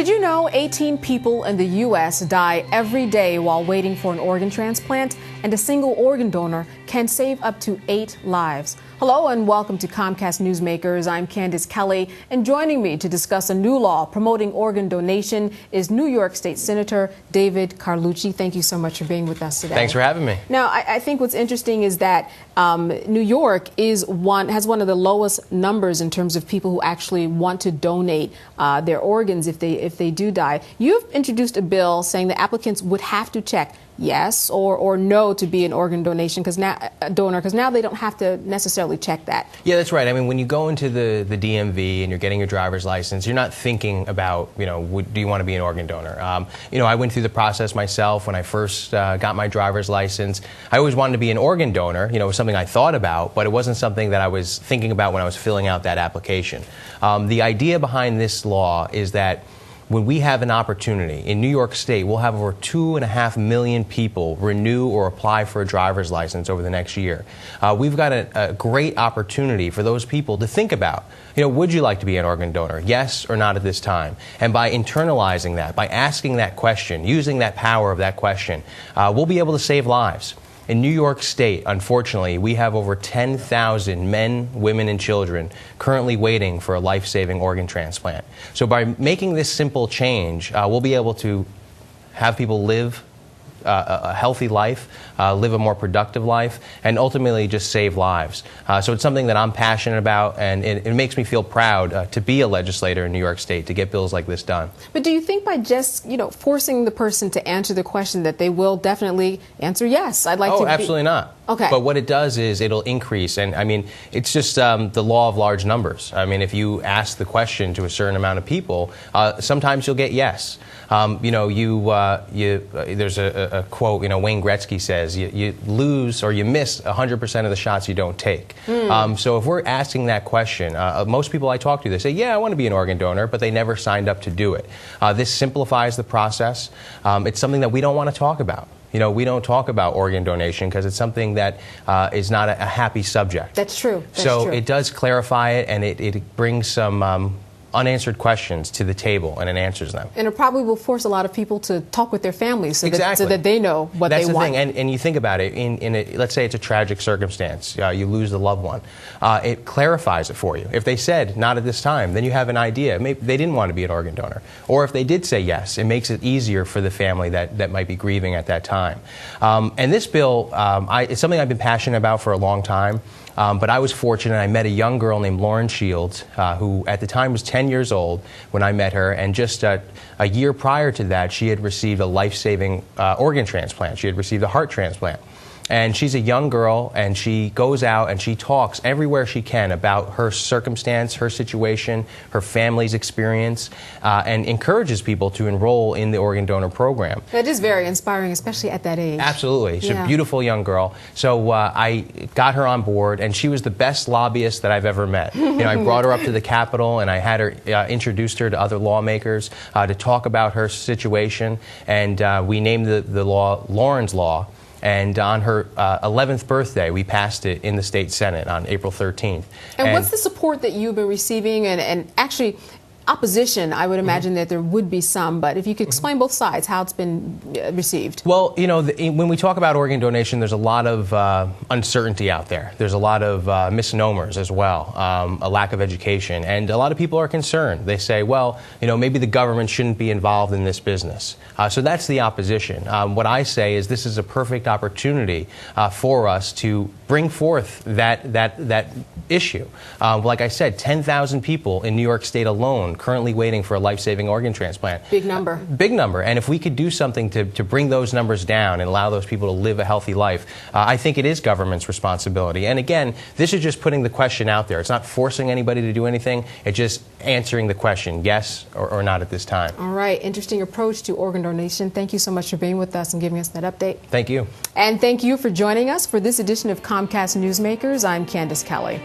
Did you know 18 people in the U.S. die every day while waiting for an organ transplant? And a single organ donor can save up to 8 lives. Hello and welcome to Comcast Newsmakers. I'm Candace Kelly, and joining me to discuss a new law promoting organ donation is New York State Senator David Carlucci. Thank you so much for being with us today. Thanks for having me. Now, I think what's interesting is that New York has one of the lowest numbers in terms of people who actually want to donate their organs if they do die. You've introduced a bill saying that applicants would have to check yes or no to be an organ donor because now they don't have to necessarily check that. Yeah, that's right. I mean, when you go into the DMV and you're getting your driver's license, you're not thinking about, do you want to be an organ donor? I went through the process myself when I first got my driver's license. I always wanted to be an organ donor. It was something I thought about, but it wasn't something that I was thinking about when I was filling out that application. The idea behind this law is that when we have an opportunity in New York State, we'll have over 2.5 million people renew or apply for a driver's license over the next year. We've got a great opportunity for those people to think about, would you like to be an organ donor? Yes or not at this time? And by internalizing that, by asking that question, using that power of that question, we'll be able to save lives. In New York State, unfortunately, we have over 10,000 men, women, and children currently waiting for a life-saving organ transplant. So by making this simple change, we'll be able to have people live a healthy life, live a more productive life, and ultimately just save lives. So it's something that I'm passionate about, and it makes me feel proud to be a legislator in New York State to get bills like this done. But do you think by just, forcing the person to answer the question that they will definitely answer yes? I'd like to. Oh, absolutely not. Okay. But what it does is it'll increase, and I mean, it's just the law of large numbers. I mean, if you ask the question to a certain amount of people, sometimes you'll get yes. There's a quote, Wayne Gretzky says, you lose or you miss 100% of the shots you don't take. So if we're asking that question, most people I talk to, they say, yeah, I want to be an organ donor, but they never signed up to do it. This simplifies the process. It's something that we don't want to talk about. We don't talk about organ donation because it's something that is not a happy subject. That's true. So it does clarify it, and it brings some unanswered questions to the table, and it answers them. And it probably will force a lot of people to talk with their families so that they know what they want. That's the thing, and you think about it, let's say it's a tragic circumstance, you lose a loved one, it clarifies it for you. If they said not at this time, then you have an idea. Maybe they didn't want to be an organ donor. Or if they did say yes, it makes it easier for the family that might be grieving at that time. And this bill, it's something I've been passionate about for a long time. But I was fortunate. I met a young girl named Lauren Shields, who at the time was 10 years old when I met her. And just a year prior to that, she had received a life-saving organ transplant. She had received a heart transplant. And she's a young girl, and she goes out and she talks everywhere she can about her circumstance, her situation, her family's experience, and encourages people to enroll in the organ donor program. That is very inspiring, especially at that age. Absolutely. She's a beautiful young girl. So I got her on board, and she was the best lobbyist that I've ever met. I brought her up to the Capitol, and I had her introduced her to other lawmakers to talk about her situation, and we named the law Lauren's Law. And on her 11th birthday, we passed it in the state Senate on April 13th. And what's the support that you've been receiving? And actually, opposition, I would imagine that there would be some, but if you could explain both sides, how it's been received. Well, when we talk about organ donation, there's a lot of uncertainty out there. There's a lot of misnomers as well, a lack of education, and a lot of people are concerned. They say, well, maybe the government shouldn't be involved in this business. So that's the opposition. What I say is this is a perfect opportunity for us to bring forth that issue. Like I said, 10,000 people in New York State alone currently waiting for a life-saving organ transplant. Big number. Big number. And if we could do something to bring those numbers down and allow those people to live a healthy life, I think it is government's responsibility. And again, this is just putting the question out there. It's not forcing anybody to do anything. It's just answering the question, yes or not at this time. All right. Interesting approach to organ donation. Thank you so much for being with us and giving us that update. Thank you. And thank you for joining us for this edition of Comcast Newsmakers. I'm Candace Kelly.